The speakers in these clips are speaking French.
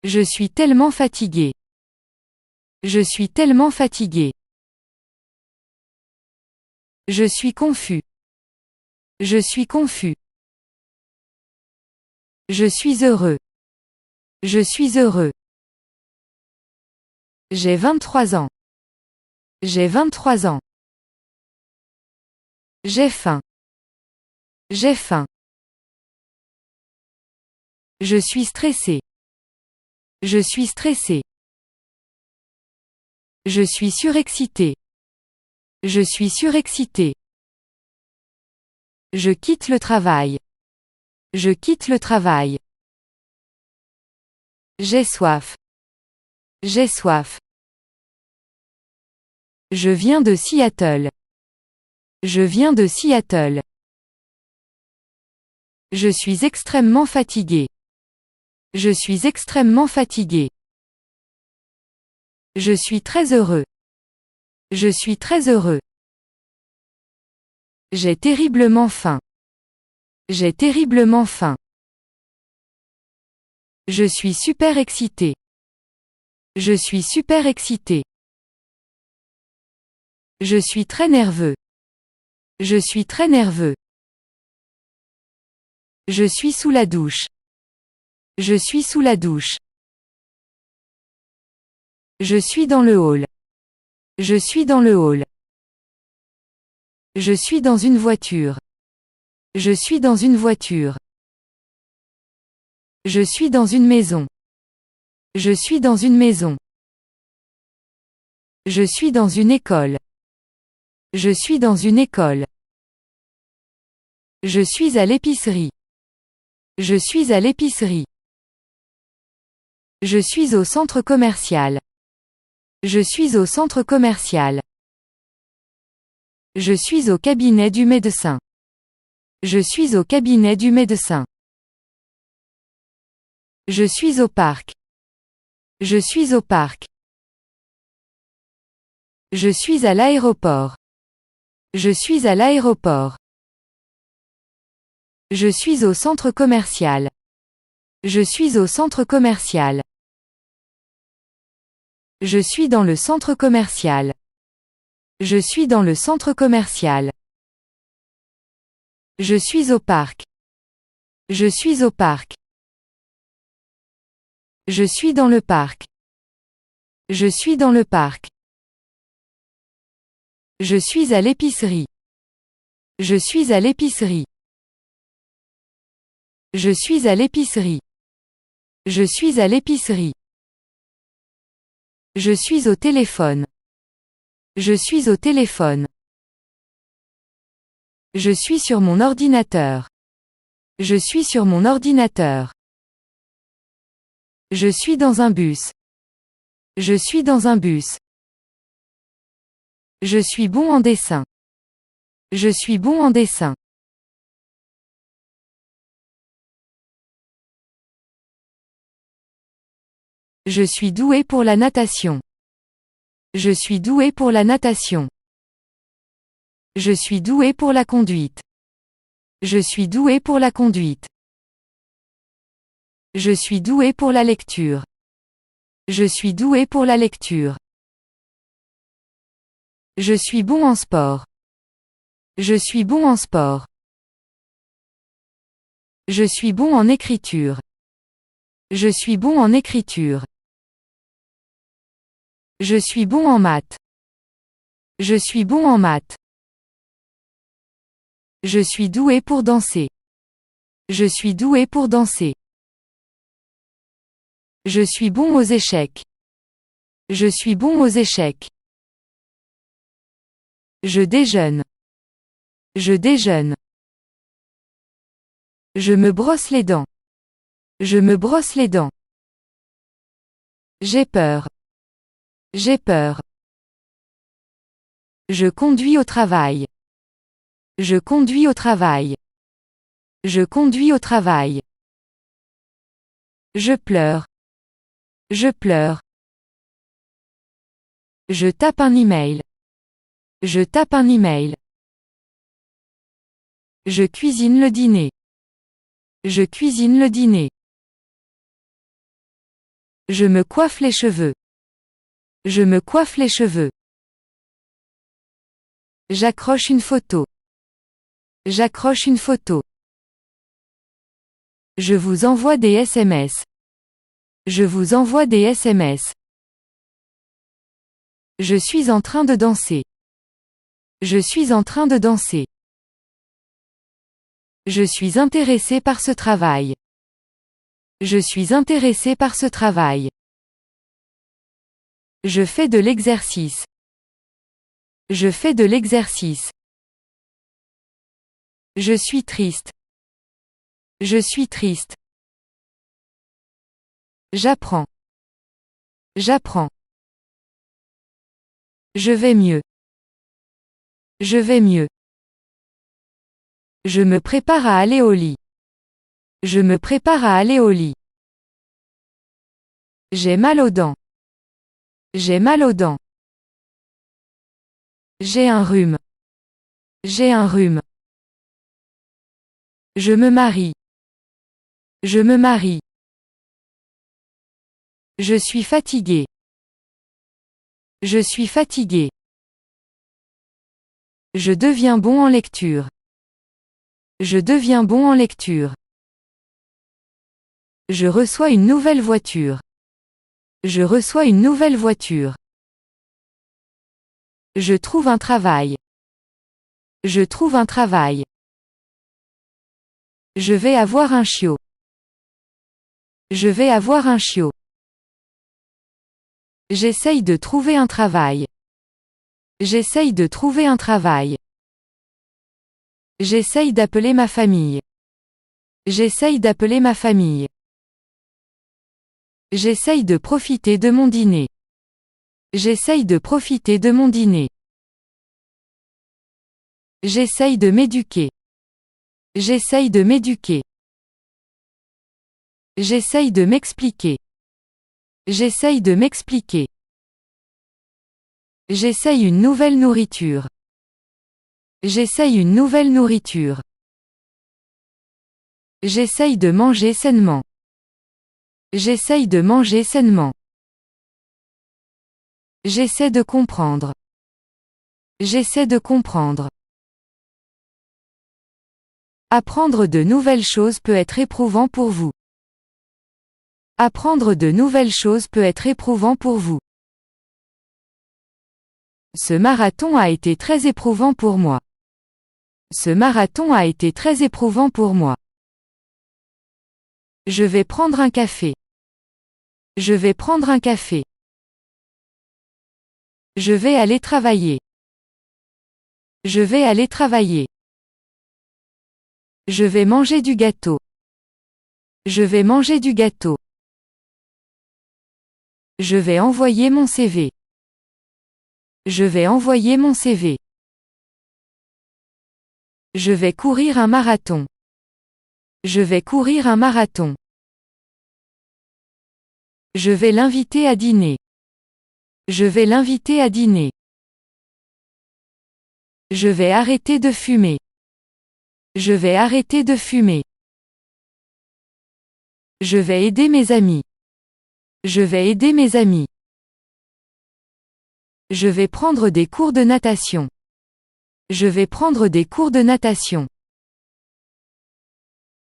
Je suis tellement fatigué. Je suis tellement fatigué. Je suis confus. Je suis confus. Je suis heureux. Je suis heureux. J'ai 23 ans. J'ai 23 ans. J'ai faim. J'ai faim. Je suis stressé. Je suis stressé. Je suis surexcité. Je suis surexcité. Je quitte le travail. Je quitte le travail. J'ai soif. J'ai soif. Je viens de Seattle. Je viens de Seattle. Je suis extrêmement fatigué. Je suis extrêmement fatigué. Je suis très heureux. Je suis très heureux. J'ai terriblement faim. J'ai terriblement faim. Je suis super excité. Je suis super excité. Je suis très nerveux. Je suis très nerveux. Je suis sous la douche. Je suis sous la douche. Je suis dans le hall. Je suis dans le hall. Je suis dans une voiture. Je suis dans une voiture. Je suis dans une maison. Je suis dans une maison. Je suis dans une école. Je suis dans une école. Je suis à l'épicerie. Je suis à l'épicerie. Je suis au centre commercial. Je suis au centre commercial. Je suis au cabinet du médecin. Je suis au cabinet du médecin. Je suis au parc. Je suis au parc. Je suis à l'aéroport. Je suis à l'aéroport. Je suis au centre commercial. Je suis au centre commercial. Je suis dans le centre commercial. Je suis dans le centre commercial. Je suis au parc. Je suis au parc. Je suis dans le parc. Je suis dans le parc. Je suis à l'épicerie. Je suis à l'épicerie. Je suis à l'épicerie. Je suis à l'épicerie. Je suis au téléphone. Je suis au téléphone. Je suis sur mon ordinateur. Je suis sur mon ordinateur. Je suis dans un bus. Je suis dans un bus. Je suis bon en dessin. Je suis bon en dessin. Je suis doué pour la natation. Je suis doué pour la natation. Je suis doué pour la conduite. Je suis doué pour la conduite. Je suis doué pour la lecture. Je suis doué pour la lecture. Je suis bon en sport. Je suis bon en sport. Je suis bon en écriture. Je suis bon en écriture. Je suis bon en maths. Je suis bon en maths. Je suis doué pour danser. Je suis doué pour danser. Je suis bon aux échecs. Je suis bon aux échecs. Je déjeune. Je déjeune. Je me brosse les dents. Je me brosse les dents. J'ai peur. J'ai peur. Je conduis au travail. Je conduis au travail. Je conduis au travail. Je pleure. Je pleure. Je tape un email. Je tape un email. Je cuisine le dîner. Je cuisine le dîner. Je me coiffe les cheveux. Je me coiffe les cheveux. J'accroche une photo. J'accroche une photo. Je vous envoie des SMS. Je vous envoie des SMS. Je suis en train de danser. Je suis en train de danser. Je suis intéressé par ce travail. Je suis intéressé par ce travail. Je fais de l'exercice. Je fais de l'exercice. Je suis triste. Je suis triste. J'apprends. J'apprends. Je vais mieux. Je vais mieux. Je me prépare à aller au lit. Je me prépare à aller au lit. J'ai mal aux dents. J'ai mal aux dents. J'ai un rhume. J'ai un rhume. Je me marie. Je me marie. Je suis fatigué. Je suis fatigué. Je deviens bon en lecture. Je deviens bon en lecture. Je reçois une nouvelle voiture. Je reçois une nouvelle voiture. Je trouve un travail. Je trouve un travail. Je vais avoir un chiot. Je vais avoir un chiot. J'essaye de trouver un travail. J'essaye de trouver un travail. J'essaye d'appeler ma famille. J'essaye d'appeler ma famille. J'essaye de profiter de mon dîner. J'essaye de profiter de mon dîner. J'essaye de m'éduquer. J'essaye de m'éduquer. J'essaye de m'expliquer. J'essaye de m'expliquer. J'essaye une nouvelle nourriture. J'essaye une nouvelle nourriture. J'essaye de manger sainement. J'essaye de manger sainement. J'essaie de comprendre. J'essaie de comprendre. Apprendre de nouvelles choses peut être éprouvant pour vous. Apprendre de nouvelles choses peut être éprouvant pour vous. Ce marathon a été très éprouvant pour moi. Ce marathon a été très éprouvant pour moi. Je vais prendre un café. Je vais prendre un café. Je vais aller travailler. Je vais aller travailler. Je vais manger du gâteau. Je vais manger du gâteau. Je vais envoyer mon CV. Je vais envoyer mon CV. Je vais courir un marathon. Je vais courir un marathon. Je vais l'inviter à dîner. Je vais l'inviter à dîner. Je vais arrêter de fumer. Je vais arrêter de fumer. Je vais aider mes amis. Je vais aider mes amis. Je vais prendre des cours de natation. Je vais prendre des cours de natation.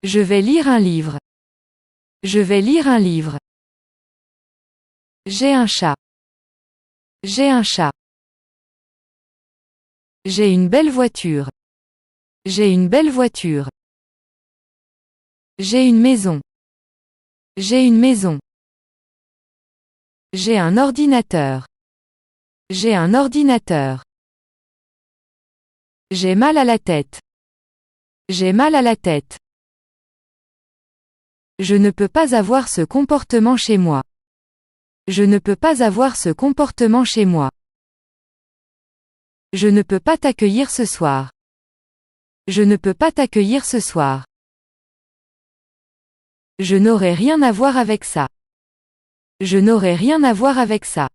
Je vais lire un livre. Je vais lire un livre. J'ai un chat. J'ai un chat. J'ai une belle voiture. J'ai une belle voiture. J'ai une maison. J'ai une maison. J'ai un ordinateur. J'ai un ordinateur. J'ai mal à la tête. J'ai mal à la tête. Je ne peux pas avoir ce comportement chez moi. Je ne peux pas avoir ce comportement chez moi. Je ne peux pas t'accueillir ce soir. Je ne peux pas t'accueillir ce soir. Je n'aurai rien à voir avec ça. Je n'aurai rien à voir avec ça.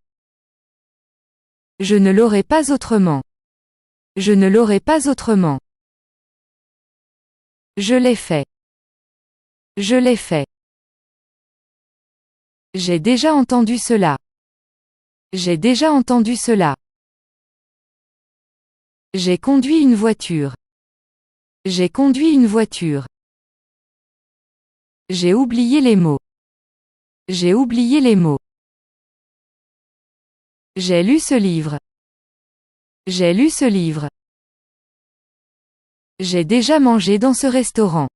Je ne l'aurai pas autrement. Je ne l'aurai pas autrement. Je l'ai fait. Je l'ai fait. J'ai déjà entendu cela. J'ai déjà entendu cela. J'ai conduit une voiture. J'ai conduit une voiture. J'ai oublié les mots. J'ai oublié les mots. J'ai lu ce livre. J'ai lu ce livre. J'ai déjà mangé dans ce restaurant.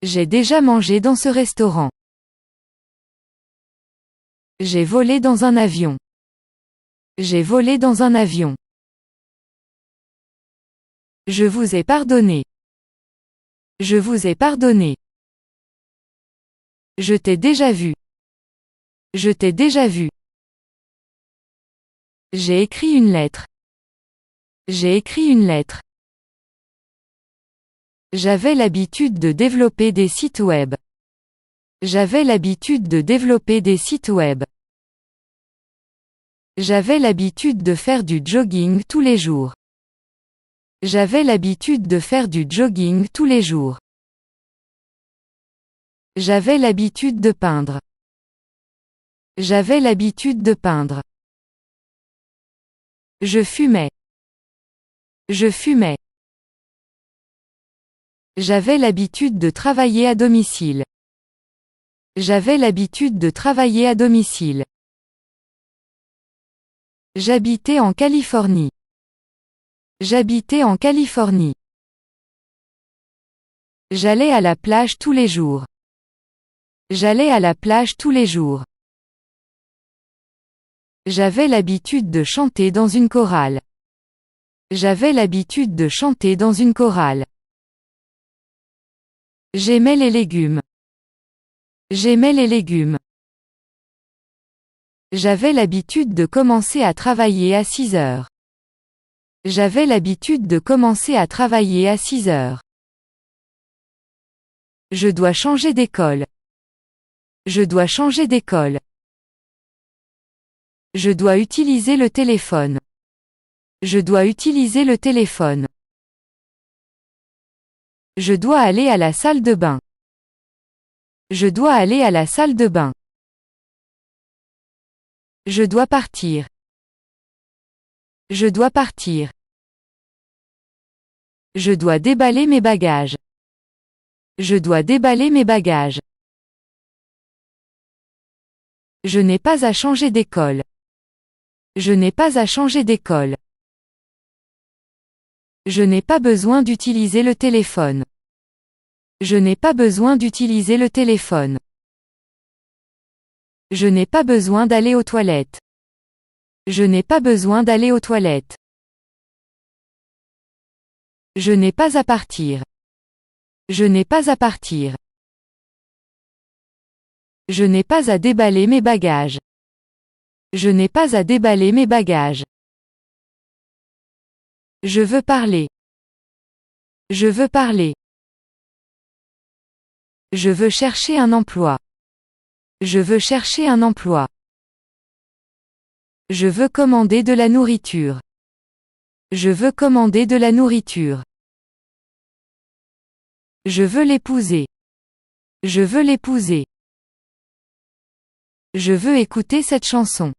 J'ai déjà mangé dans ce restaurant. J'ai volé dans un avion. J'ai volé dans un avion. Je vous ai pardonné. Je vous ai pardonné. Je t'ai déjà vu. Je t'ai déjà vu. J'ai écrit une lettre. J'ai écrit une lettre. J'avais l'habitude de développer des sites web. J'avais l'habitude de développer des sites web. J'avais l'habitude de faire du jogging tous les jours. J'avais l'habitude de faire du jogging tous les jours. J'avais l'habitude de peindre. J'avais l'habitude de peindre. Je fumais. Je fumais. J'avais l'habitude de travailler à domicile. J'avais l'habitude de travailler à domicile. J'habitais en Californie. J'habitais en Californie. J'allais à la plage tous les jours. J'allais à la plage tous les jours. J'avais l'habitude de chanter dans une chorale. J'avais l'habitude de chanter dans une chorale. J'aimais les légumes. J'aimais les légumes. J'avais l'habitude de commencer à travailler à 6 heures. J'avais l'habitude de commencer à travailler à 6 heures. Je dois changer d'école. Je dois changer d'école. Je dois utiliser le téléphone. Je dois utiliser le téléphone. Je dois aller à la salle de bain. Je dois aller à la salle de bain. Je dois partir. Je dois partir. Je dois déballer mes bagages. Je dois déballer mes bagages. Je n'ai pas à changer d'école. Je n'ai pas à changer d'école. Je n'ai pas besoin d'utiliser le téléphone. Je n'ai pas besoin d'utiliser le téléphone. Je n'ai pas besoin d'aller aux toilettes. Je n'ai pas besoin d'aller aux toilettes. Je n'ai pas à partir. Je n'ai pas à partir. Je n'ai pas à déballer mes bagages. Je n'ai pas à déballer mes bagages. Je veux parler. Je veux parler. Je veux chercher un emploi. Je veux chercher un emploi. Je veux commander de la nourriture. Je veux commander de la nourriture. Je veux l'épouser. Je veux l'épouser. Je veux écouter cette chanson.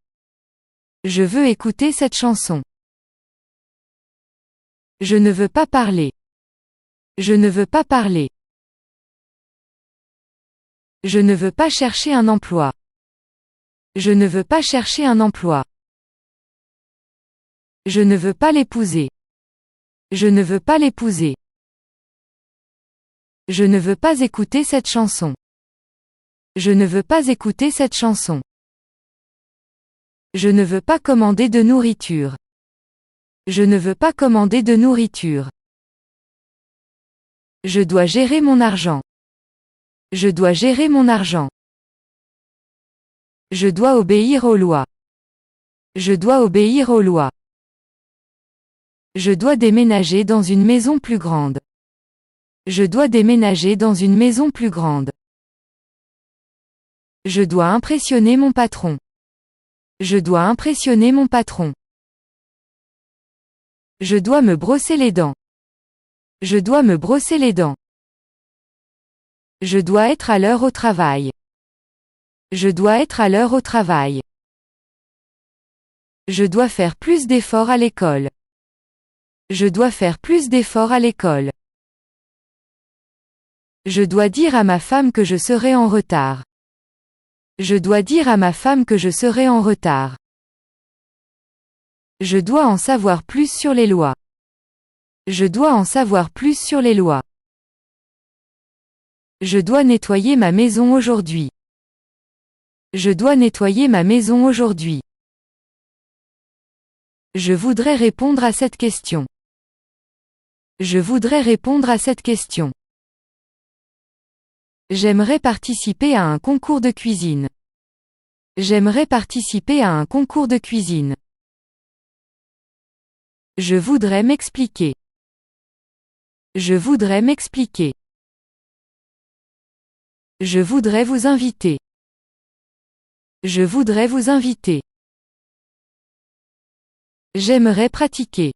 Je veux écouter cette chanson. Je ne veux pas parler. Je ne veux pas parler. Je ne veux pas chercher un emploi. Je ne veux pas chercher un emploi. Je ne veux pas l'épouser. Je ne veux pas l'épouser. Je ne veux pas écouter cette chanson. Je ne veux pas écouter cette chanson. Je ne veux pas commander de nourriture. Je ne veux pas commander de nourriture. Je dois gérer mon argent. Je dois gérer mon argent. Je dois obéir aux lois. Je dois obéir aux lois. Je dois déménager dans une maison plus grande. Je dois déménager dans une maison plus grande. Je dois impressionner mon patron. Je dois impressionner mon patron. Je dois me brosser les dents. Je dois me brosser les dents. Je dois être à l'heure au travail. Je dois être à l'heure au travail. Je dois faire plus d'efforts à l'école. Je dois faire plus d'efforts à l'école. Je dois dire à ma femme que je serai en retard. Je dois dire à ma femme que je serai en retard. Je dois en savoir plus sur les lois. Je dois en savoir plus sur les lois. Je dois nettoyer ma maison aujourd'hui. Je dois nettoyer ma maison aujourd'hui. Je voudrais répondre à cette question. Je voudrais répondre à cette question. J'aimerais participer à un concours de cuisine. J'aimerais participer à un concours de cuisine. Je voudrais m'expliquer. Je voudrais m'expliquer. Je voudrais vous inviter. Je voudrais vous inviter. J'aimerais pratiquer.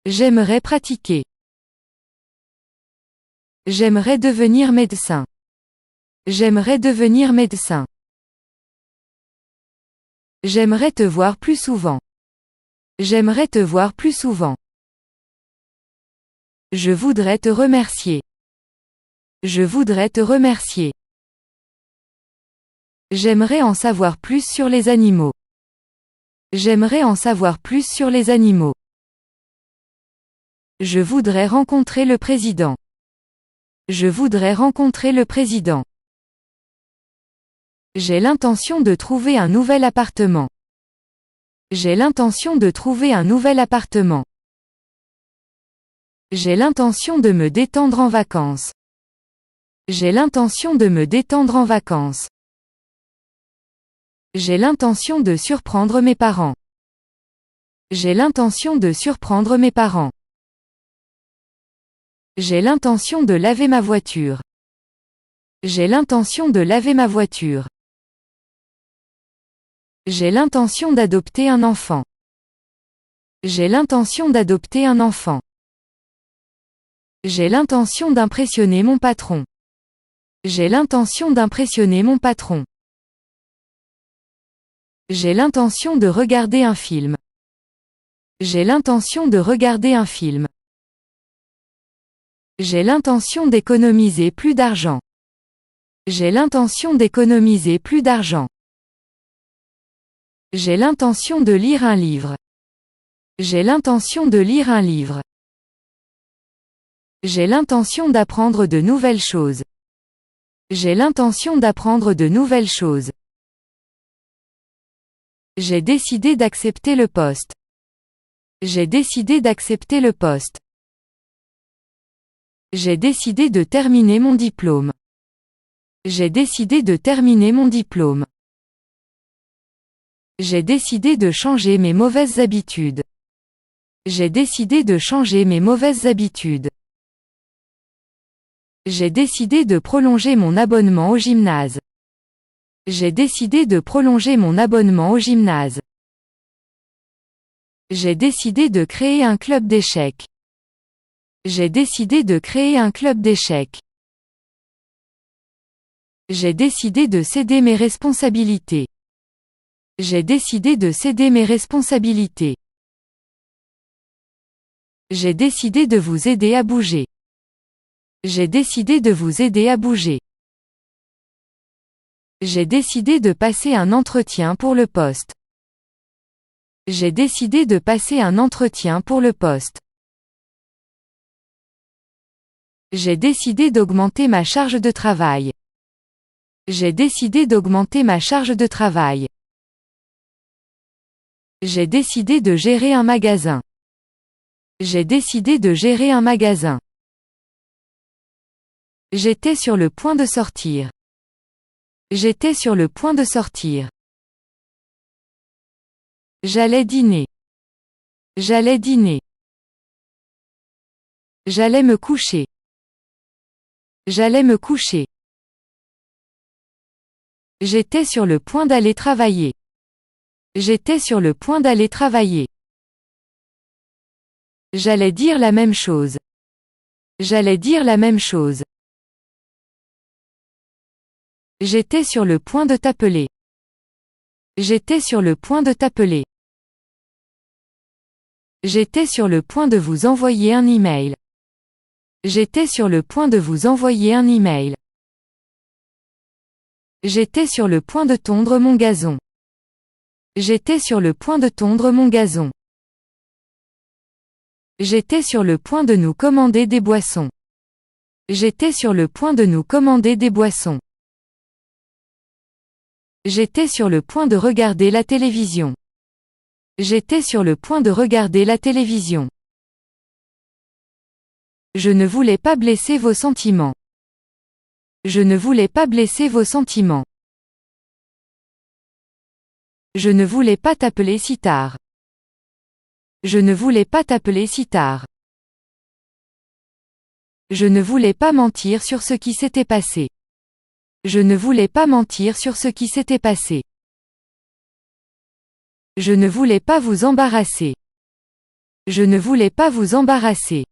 J'aimerais pratiquer. J'aimerais devenir médecin. J'aimerais devenir médecin. J'aimerais te voir plus souvent. J'aimerais te voir plus souvent. Je voudrais te remercier. Je voudrais te remercier. J'aimerais en savoir plus sur les animaux. J'aimerais en savoir plus sur les animaux. Je voudrais rencontrer le président. Je voudrais rencontrer le président. J'ai l'intention de trouver un nouvel appartement. J'ai l'intention de trouver un nouvel appartement. J'ai l'intention de me détendre en vacances. J'ai l'intention de me détendre en vacances. J'ai l'intention de surprendre mes parents. J'ai l'intention de surprendre mes parents. J'ai l'intention de laver ma voiture. J'ai l'intention de laver ma voiture. J'ai l'intention d'adopter un enfant. J'ai l'intention d'adopter un enfant. J'ai l'intention d'impressionner mon patron. J'ai l'intention d'impressionner mon patron. J'ai l'intention de regarder un film. J'ai l'intention de regarder un film. J'ai l'intention d'économiser plus d'argent. J'ai l'intention d'économiser plus d'argent. J'ai l'intention de lire un livre. J'ai l'intention de lire un livre. J'ai l'intention d'apprendre de nouvelles choses. J'ai l'intention d'apprendre de nouvelles choses. J'ai décidé d'accepter le poste. J'ai décidé d'accepter le poste. J'ai décidé de terminer mon diplôme. J'ai décidé de terminer mon diplôme. J'ai décidé de changer mes mauvaises habitudes. J'ai décidé de changer mes mauvaises habitudes. J'ai décidé de prolonger mon abonnement au gymnase. J'ai décidé de prolonger mon abonnement au gymnase. J'ai décidé de créer un club d'échecs. J'ai décidé de créer un club d'échecs. J'ai décidé de céder mes responsabilités. J'ai décidé de céder mes responsabilités. J'ai décidé de vous aider à bouger. J'ai décidé de vous aider à bouger. J'ai décidé de passer un entretien pour le poste. J'ai décidé de passer un entretien pour le poste. J'ai décidé d'augmenter ma charge de travail. J'ai décidé d'augmenter ma charge de travail. J'ai décidé de gérer un magasin. J'ai décidé de gérer un magasin. J'étais sur le point de sortir. J'étais sur le point de sortir. J'allais dîner. J'allais dîner. J'allais me coucher. J'allais me coucher. J'étais sur le point d'aller travailler. J'étais sur le point d'aller travailler. J'allais dire la même chose. J'allais dire la même chose. J'étais sur le point de t'appeler. J'étais sur le point de t'appeler. J'étais sur le point de vous envoyer un email. J'étais sur le point de vous envoyer un email. J'étais sur le point de tondre mon gazon. J'étais sur le point de tondre mon gazon. J'étais sur le point de nous commander des boissons. J'étais sur le point de nous commander des boissons. J'étais sur le point de regarder la télévision. J'étais sur le point de regarder la télévision. Je ne voulais pas blesser vos sentiments. Je ne voulais pas blesser vos sentiments. Je ne voulais pas t'appeler si tard. Je ne voulais pas t'appeler si tard. Je ne voulais pas mentir sur ce qui s'était passé. Je ne voulais pas mentir sur ce qui s'était passé. Je ne voulais pas vous embarrasser. Je ne voulais pas vous embarrasser.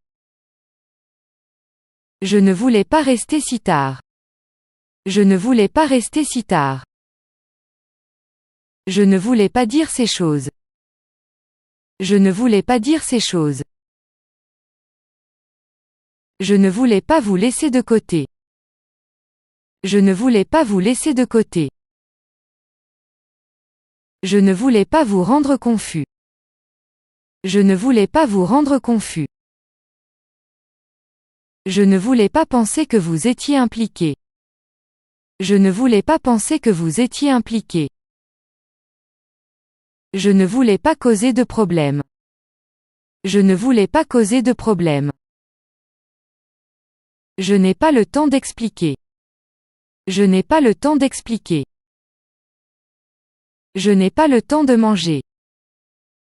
Je ne voulais pas rester si tard. Je ne voulais pas rester si tard. Je ne voulais pas dire ces choses. Je ne voulais pas dire ces choses. Je ne voulais pas vous laisser de côté. Je ne voulais pas vous laisser de côté. Je ne voulais pas vous rendre confus. Je ne voulais pas vous rendre confus. Je ne voulais pas penser que vous étiez impliqué. Je ne voulais pas penser que vous étiez impliqué. Je ne voulais pas causer de problème. Je ne voulais pas causer de problème. Je n'ai pas le temps d'expliquer. Je n'ai pas le temps d'expliquer. Je n'ai pas le temps de manger.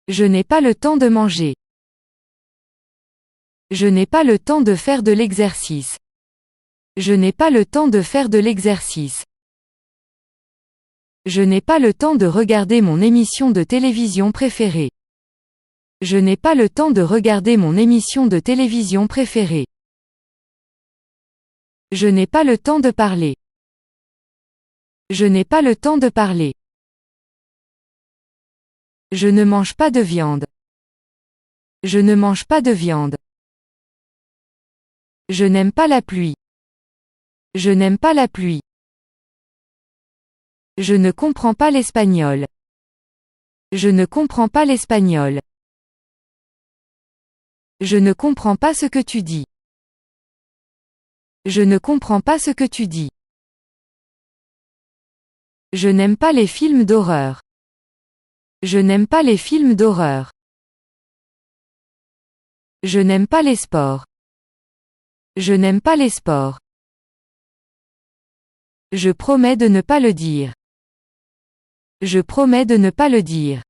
Je n'ai pas le temps de manger. Je n'ai pas le temps de faire de l'exercice. Je n'ai pas le temps de faire de l'exercice. Je n'ai pas le temps de regarder mon émission de télévision préférée. Je n'ai pas le temps de regarder mon émission de télévision préférée. Je n'ai pas le temps de parler. Je n'ai pas le temps de parler. Je ne mange pas de viande. Je ne mange pas de viande. Je n'aime pas la pluie. Je n'aime pas la pluie. Je ne comprends pas l'espagnol. Je ne comprends pas l'espagnol. Je ne comprends pas ce que tu dis. Je ne comprends pas ce que tu dis. Je n'aime pas les films d'horreur. Je n'aime pas les films d'horreur. Je n'aime pas les sports. Je n'aime pas les sports. Je promets de ne pas le dire. Je promets de ne pas le dire.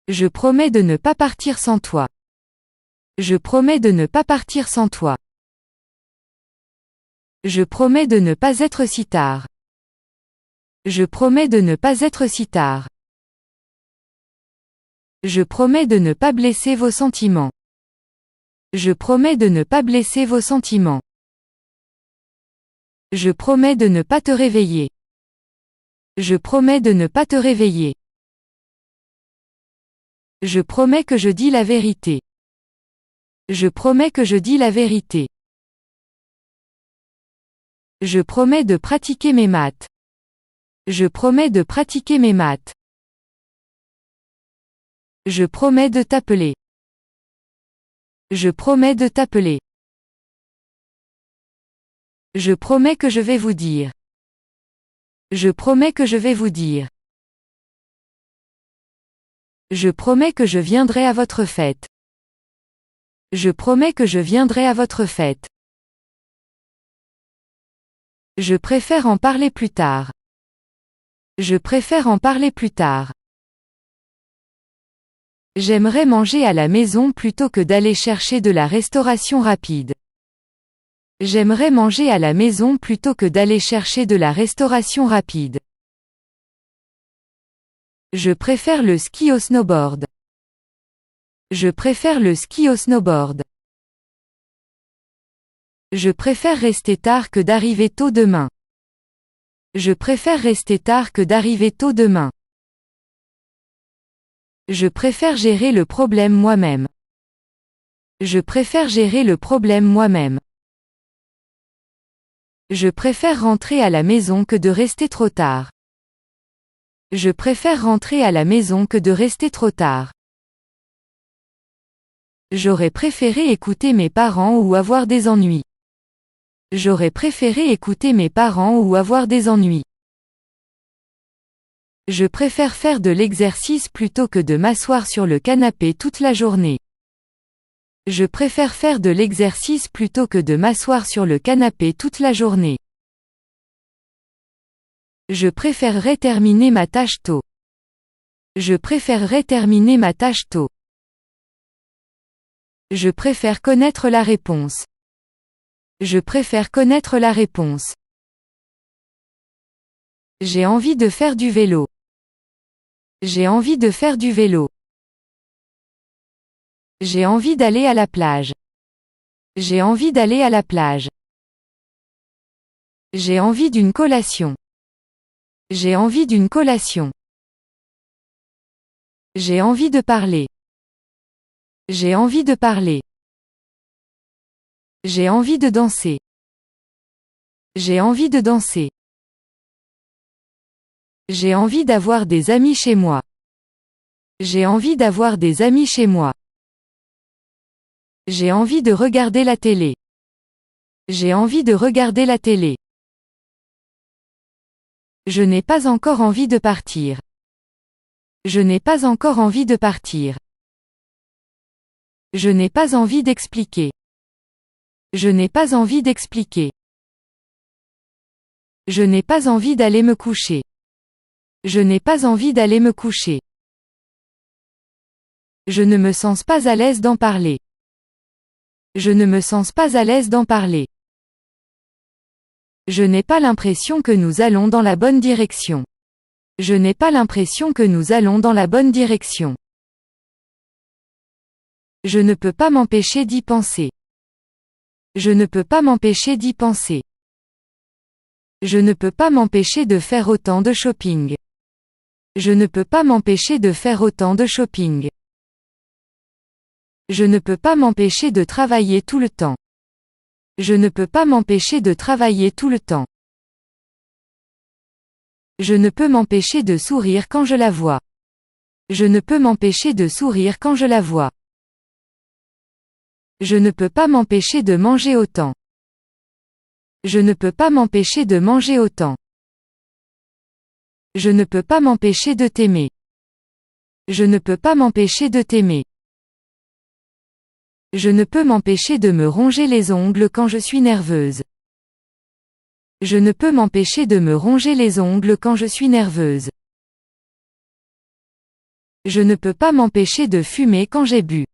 Je promets de ne pas partir sans toi. Je promets de ne pas partir sans toi. Je promets de ne pas être si tard. Je promets de ne pas être si tard. Je promets de ne pas blesser vos sentiments. Je promets de ne pas blesser vos sentiments. Je promets de ne pas te réveiller. Je promets de ne pas te réveiller. Je promets que je dis la vérité. Je promets que je dis la vérité. Je promets de pratiquer mes maths. Je promets de pratiquer mes maths. Je promets de t'appeler. Je promets de t'appeler. Je promets que je vais vous dire. Je promets que je vais vous dire. Je promets que je viendrai à votre fête. Je promets que je viendrai à votre fête. Je préfère en parler plus tard. Je préfère en parler plus tard. J'aimerais manger à la maison plutôt que d'aller chercher de la restauration rapide. J'aimerais manger à la maison plutôt que d'aller chercher de la restauration rapide. Je préfère le ski au snowboard. Je préfère le ski au snowboard. Je préfère rester tard que d'arriver tôt demain. Je préfère rester tard que d'arriver tôt demain. Je préfère gérer le problème moi-même. Je préfère gérer le problème moi-même. Je préfère rentrer à la maison que de rester trop tard. Je préfère rentrer à la maison que de rester trop tard. J'aurais préféré écouter mes parents ou avoir des ennuis. J'aurais préféré écouter mes parents ou avoir des ennuis. Je préfère faire de l'exercice plutôt que de m'asseoir sur le canapé toute la journée. Je préfère faire de l'exercice plutôt que de m'asseoir sur le canapé toute la journée. Je préférerais terminer ma tâche tôt. Je préférerais terminer ma tâche tôt. Je préfère connaître la réponse. Je préfère connaître la réponse. J'ai envie de faire du vélo. J'ai envie de faire du vélo. J'ai envie d'aller à la plage. J'ai envie d'aller à la plage. J'ai envie d'une collation. J'ai envie d'une collation. J'ai envie de parler. J'ai envie de parler. J'ai envie de danser. J'ai envie de danser. J'ai envie d'avoir des amis chez moi. J'ai envie d'avoir des amis chez moi. J'ai envie de regarder la télé. J'ai envie de regarder la télé. Je n'ai pas encore envie de partir. Je n'ai pas encore envie de partir. Je n'ai pas envie d'expliquer. Je n'ai pas envie d'expliquer. Je n'ai pas envie d'aller me coucher. Je n'ai pas envie d'aller me coucher. Je ne me sens pas à l'aise d'en parler. Je ne me sens pas à l'aise d'en parler. Je n'ai pas l'impression que nous allons dans la bonne direction. Je n'ai pas l'impression que nous allons dans la bonne direction. Je ne peux pas m'empêcher d'y penser. Je ne peux pas m'empêcher d'y penser. Je ne peux pas m'empêcher de faire autant de shopping. Je ne peux pas m'empêcher de faire autant de shopping. Je ne peux pas m'empêcher de travailler tout le temps. Je ne peux pas m'empêcher de travailler tout le temps. Je ne peux m'empêcher de sourire quand je la vois. Je ne peux m'empêcher de sourire quand je la vois. Je ne peux pas m'empêcher de manger autant. Je ne peux pas m'empêcher de manger autant. Je ne peux pas m'empêcher de t'aimer. Je ne peux pas m'empêcher de t'aimer. Je ne peux m'empêcher de me ronger les ongles quand je suis nerveuse. Je ne peux m'empêcher de me ronger les ongles quand je suis nerveuse. Je ne peux pas m'empêcher de fumer quand j'ai bu.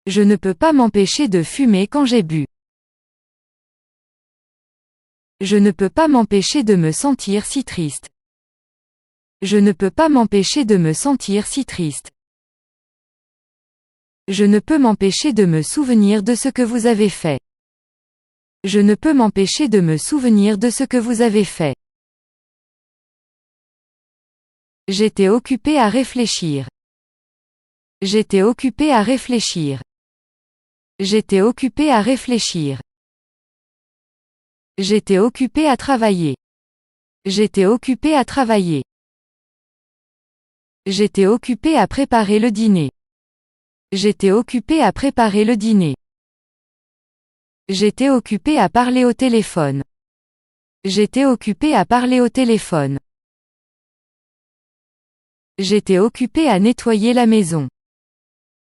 Je ne peux pas m'empêcher de fumer quand j'ai bu. Je ne peux pas m'empêcher de me sentir si triste. Je ne peux pas m'empêcher de me sentir si triste. Je ne peux m'empêcher de me souvenir de ce que vous avez fait. Je ne peux m'empêcher de me souvenir de ce que vous avez fait. J'étais occupé à réfléchir. J'étais occupé à réfléchir. J'étais occupé à réfléchir. J'étais occupé à travailler. J'étais occupé à travailler. J'étais occupé à préparer le dîner. J'étais occupé à préparer le dîner. J'étais occupé à parler au téléphone. J'étais occupé à parler au téléphone. J'étais occupé à nettoyer la maison.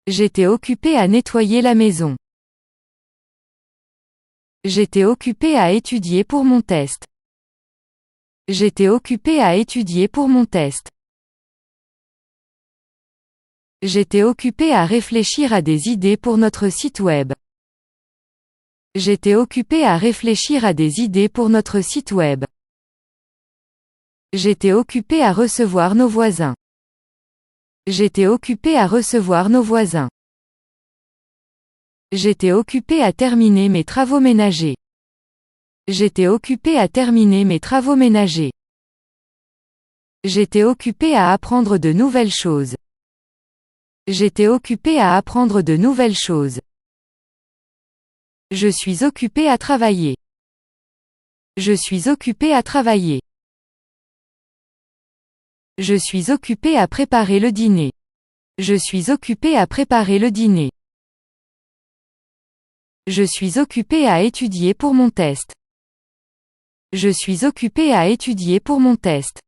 J'étais occupé à nettoyer la maison. J'étais occupé à étudier pour mon test. J'étais occupé à étudier pour mon test. J'étais occupé à réfléchir à des idées pour notre site web. J'étais occupé à réfléchir à des idées pour notre site web. J'étais occupé à recevoir nos voisins. J'étais occupé à recevoir nos voisins. J'étais occupé à terminer mes travaux ménagers. J'étais occupé à terminer mes travaux ménagers. J'étais occupé à apprendre de nouvelles choses. J'étais occupé à apprendre de nouvelles choses. Je suis occupé à travailler. Je suis occupé à travailler. Je suis occupé à préparer le dîner. Je suis occupé à préparer le dîner. Je suis occupé à étudier pour mon test. Je suis occupé à étudier pour mon test.